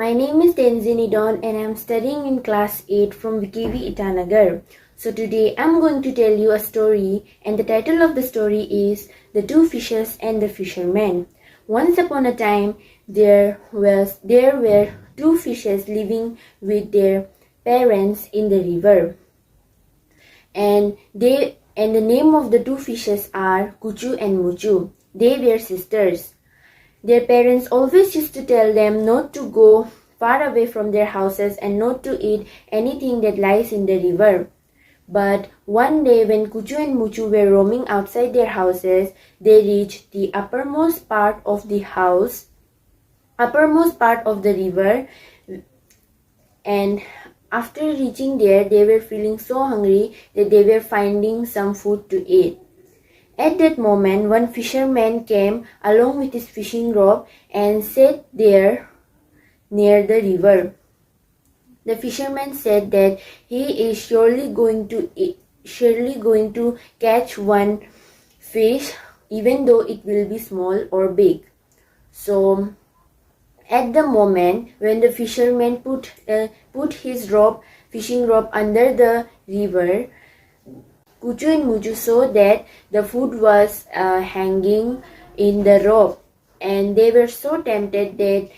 My name is TENZIN EDON and I am studying in class 8 from VIII Itanagar. So today I am going to tell you a story, and the title of the story is The Two Fishes and the Fisherman. Once upon a time there were two fishes living with their parents in the river. And the name of the two fishes are Kuchu and Muchu. They were sisters. Their parents always used to tell them not to go far away from their houses and not to eat anything that lies in the river. But one day when Kuchu and Muchu were roaming outside their houses, they reached the uppermost part of the river, and after reaching there, they were feeling so hungry that they were finding some food to eat. At that moment, one fisherman came along with his fishing rod and sat there near the river. The fisherman said that he is surely going to catch one fish, even though it will be small or big. So, at the moment when the fisherman put his fishing rope under the river, Kuchu and Muchu saw that the food was hanging in the rope, and they were so tempted that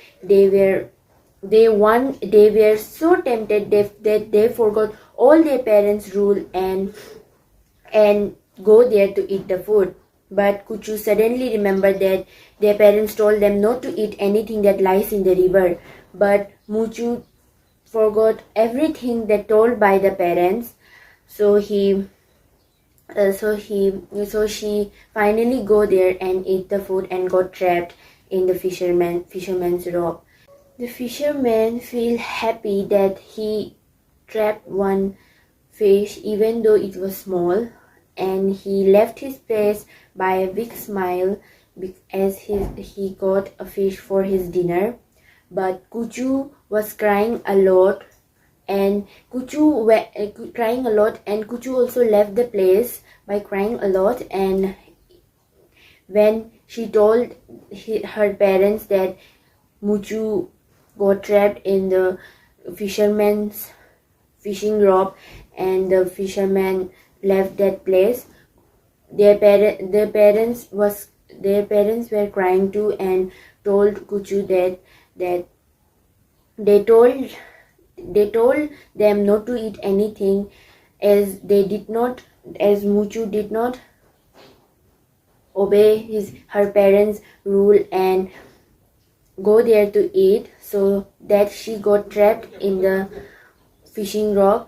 they forgot all their parents' rule and go there to eat the food. But Kuchu suddenly remembered that their parents told them not to eat anything that lies in the river. But Muchu forgot everything that told by the parents. So she finally go there and eat the food and got trapped in the fisherman's rope. The fisherman feel happy that he trapped one fish even though it was small, and he left his place by a big smile as he got a fish for his dinner. But Kuchu was crying a lot, and Kuchu also left the place by crying a lot. And when she told her parents that Muchu got trapped in the fisherman's fishing rope and the fisherman left that place, their parents were crying too, and told Kuchu that they told them not to eat anything as Muchu did not obey her parents' rule and go there to eat, so that she got trapped in the fishing rope.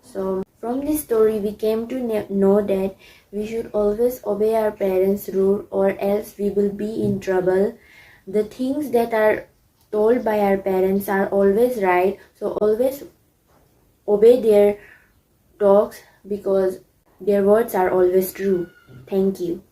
So from this story we came to know that we should always obey our parents' rule, or else we will be in trouble. The things that are told by our parents are always right, so always obey their talks because their words are always true. Thank you.